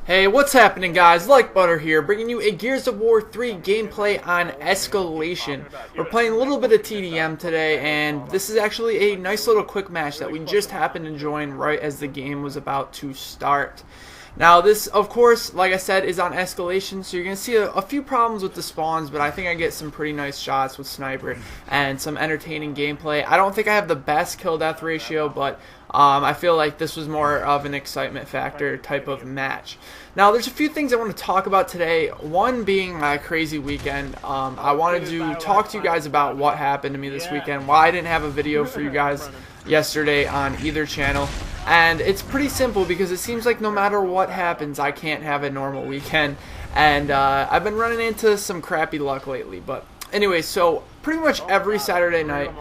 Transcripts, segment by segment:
Hey, what's happening, guys? Like Butter here, bringing you a Gears of War 3 gameplay on Escalation. We're playing a little bit of TDM today, and this is actually a nice little quick match that we just happened to join right as the game was about to start. Now, this, of course, like I said, is on Escalation, so you're going to see a few problems with the spawns, but I think I get some pretty nice shots with Sniper and some entertaining gameplay. I don't think I have the best kill-death ratio, but I feel like this was more of an excitement factor type of match. Now, there's a few things I want to talk about today, one being my crazy weekend. I wanted to talk to you guys about what happened to me this weekend, why I didn't have a video for you guys yesterday on either channel. And it's pretty simple because it seems like no matter what happens, I can't have a normal weekend. And I've been running into some crappy luck lately. But anyway, so pretty much every Saturday night,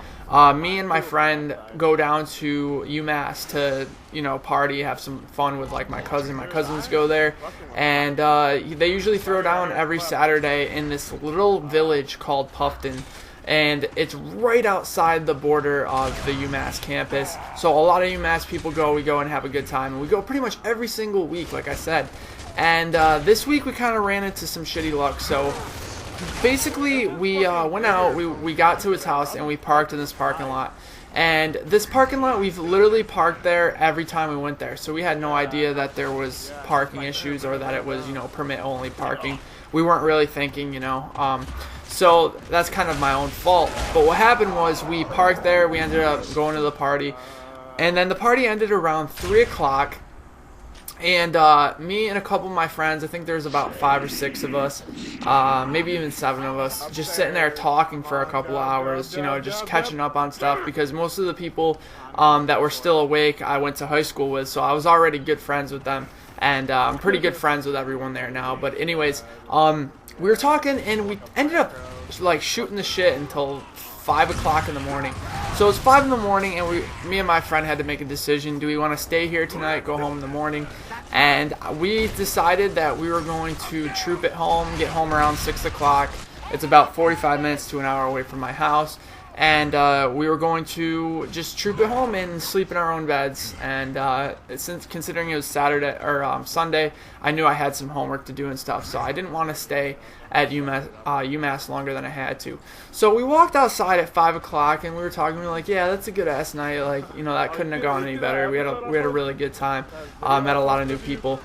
me and my friend go down to UMass to, party, have some fun with like my cousin. My cousins go there, and they usually throw down every Saturday in this little village called Puffton. And it's right outside the border of the UMass campus. So a lot of UMass people we go and have a good time. And we go pretty much every single week, like I said. And this week we kind of ran into some shitty luck. So basically we went out, we got to his house, and we parked in this parking lot. And this parking lot, we've literally parked there every time we went there. So we had no idea that there was parking issues or that it was, permit-only parking. We weren't really thinking, So that's kind of my own fault. But what happened was we parked there, we ended up going to the party, and then the party ended around 3 o'clock, and me and a couple of my friends, I think there's about 5 or 6 of us, maybe even 7 of us, just sitting there talking for a couple of hours, just catching up on stuff, because most of the people that were still awake I went to high school with, so I was already good friends with them, and I'm pretty good friends with everyone there now. But anyways, we were talking, and we ended up like shooting the shit until 5 o'clock in the morning. So it's 5 in the morning, and me and my friend had to make a decision. Do we want to stay here tonight, go home in the morning? And we decided that we were going to troop it home, get home around 6 o'clock. It's about 45 minutes to an hour away from my house. And we were going to just troop it home and sleep in our own beds. And since considering it was Saturday or Sunday, I knew I had some homework to do and stuff, so I didn't want to stay at UMass longer than I had to. So we walked outside at 5 o'clock, and we were talking. We were like, "Yeah, that's a good ass night. Like, that couldn't have gone any better. We had a really good time. Met a lot of new people."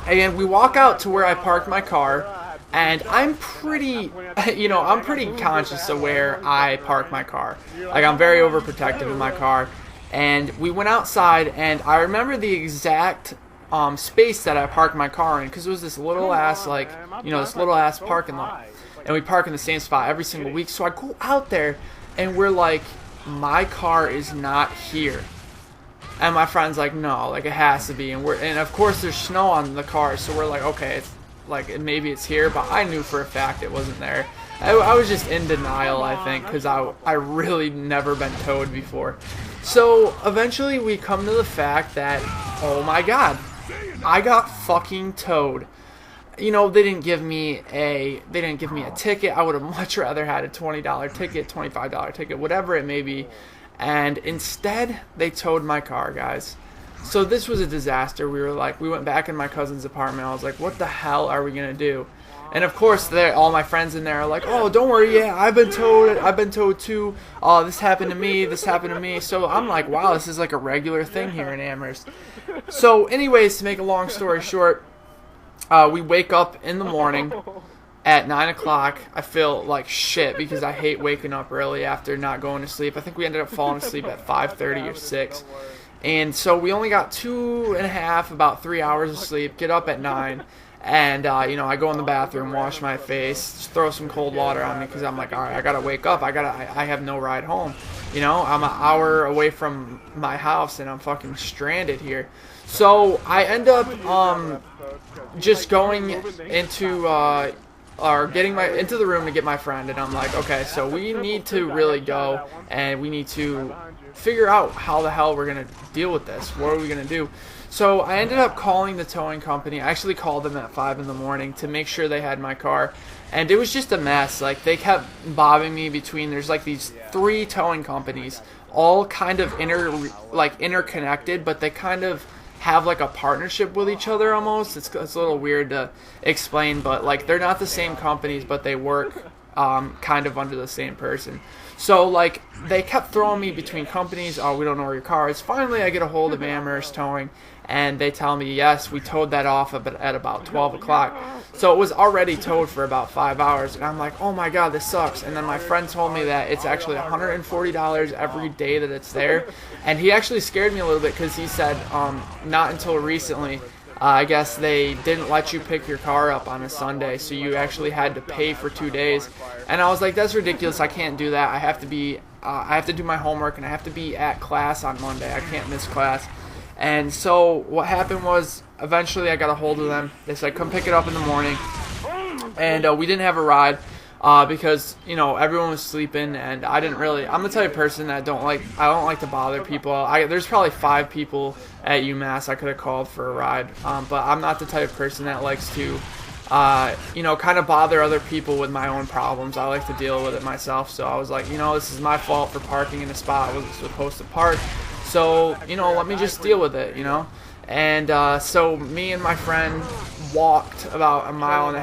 And we walk out to where I parked my car. And I'm pretty, I'm pretty conscious of where I park my car. Like, I'm very overprotective of my car. And we went outside, and I remember the exact space that I parked my car in, because it was this little ass, this little ass parking lot. And we park in the same spot every single week. So I go out there, and we're like, my car is not here. And my friend's like, no, like, it has to be. And of course there's snow on the car, so we're like, okay, it's like maybe it's here, but I knew for a fact it wasn't there. I was just in denial, I think, because I really never been towed before. So eventually we come to the fact that, oh my god, I got fucking towed. They didn't give me a ticket. I would have much rather had a $20 ticket, $25 ticket, whatever it may be. And instead they towed my car, guys. So this was a disaster. We went back in my cousin's apartment. I was like, what the hell are we going to do? And of course, all my friends in there are like, oh, don't worry, yeah, I've been towed too. Oh, this happened to me. So I'm like, wow, this is like a regular thing here in Amherst. So anyways, to make a long story short, we wake up in the morning at 9 o'clock. I feel like shit because I hate waking up early after not going to sleep. I think we ended up falling asleep at 5:30 or 6. And so we only got 2.5, about 3 hours of sleep, get up at 9, and, I go in the bathroom, wash my face, just throw some cold water on me, because I'm like, all right, I got to wake up, I have no ride home, I'm an hour away from my house, and I'm fucking stranded here. So I end up, just going into, into the room to get my friend, and I'm like, okay, so we need to really go, and we need to figure out how the hell we're going to deal with this. What are we going to do? So I ended up calling the towing company. I actually called them at 5 in the morning to make sure they had my car, and it was just a mess. Like, they kept bobbing me between, there's like these 3 towing companies, all kind of interconnected, but they kind of have like a partnership with each other almost. It's a little weird to explain, but like they're not the same companies, but they work kind of under the same person. So like they kept throwing me between companies. Oh, we don't know where your car is. Finally, I get a hold of Amherst Towing, and they tell me, yes, we towed that off at about 12 o'clock. So it was already towed for about 5 hours, and I'm like, oh my god, this sucks. And then my friend told me that it's actually $140 every day that it's there, and he actually scared me a little bit because he said not until recently, I guess they didn't let you pick your car up on a Sunday, so you actually had to pay for 2 days. And I was like, that's ridiculous. I can't do that. I have to do my homework, and I have to be at class on Monday. I can't miss class. And so what happened was, eventually I got a hold of them. They said, come pick it up in the morning. And we didn't have a ride because, you know, everyone was sleeping, and I'm the type of person that I don't like to bother people. There's probably 5 people at UMass I could have called for a ride, but I'm not the type of person that likes to, you know, kind of bother other people with my own problems. I like to deal with it myself. So I was like, you know, this is my fault for parking in a spot I wasn't supposed to park. So, you know, let me just deal with it, you know. And so me and my friend walked about 1.5 miles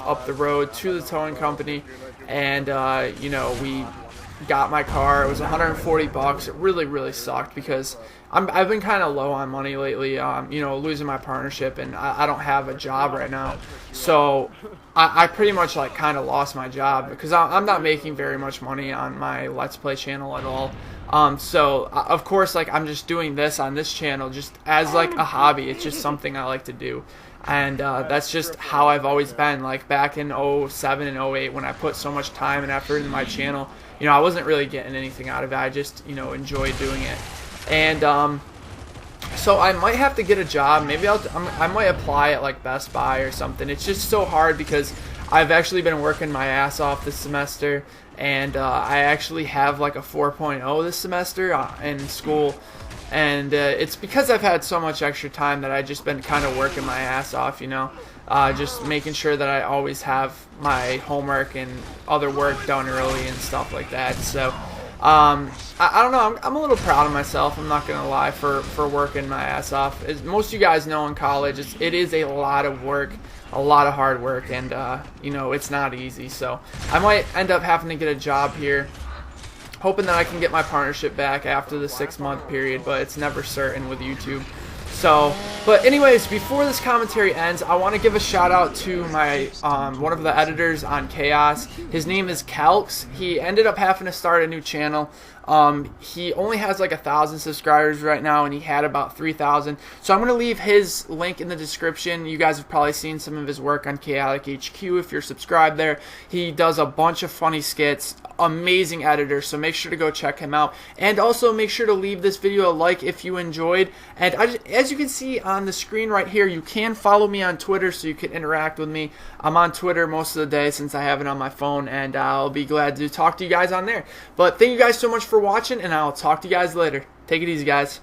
up the road to the towing company, and you know, we got my car. It was $140. It really sucked because I've been kind of low on money lately, you know, losing my partnership, and I don't have a job right now. So I pretty much like kind of lost my job because I'm not making very much money on my Let's Play channel at all. So of course, like, I'm just doing this on this channel just as like a hobby. It's just something I like to do. And that's just how I've always been. Like back in 07 and 08 when I put so much time and effort into my channel, you know, I wasn't really getting anything out of it. I just, you know, enjoyed doing it. And so I might have to get a job. Maybe I might apply at like Best Buy or something. It's just so hard because I've actually been working my ass off this semester, and I actually have like a 4.0 this semester in school. And it's because I've had so much extra time that I've just been kind of working my ass off, you know, just making sure that I always have my homework and other work done early and stuff like that. So I don't know, I'm a little proud of myself, I'm not gonna lie, for working my ass off. As most of you guys know, in college it is a lot of work, a lot of hard work, and you know, it's not easy. So I might end up having to get a job here, hoping that I can get my partnership back after the 6-month period, but it's never certain with YouTube. So, but anyways, before this commentary ends, I want to give a shout out to my one of the editors on Chaos. His name is Calx. He ended up having to start a new channel. He only has like 1,000 subscribers right now, and he had about 3,000. So I'm going to leave his link in the description. You guys have probably seen some of his work on Chaotic HQ if you're subscribed there. He does a bunch of funny skits. Amazing editor, so make sure to go check him out. And also make sure to leave this video a like if you enjoyed. And as you can see on the screen right here, you can follow me on Twitter so you can interact with me. I'm on Twitter most of the day since I have it on my phone, and I'll be glad to talk to you guys on there. But thank you guys so much for watching, and I'll talk to you guys later. Take it easy, guys.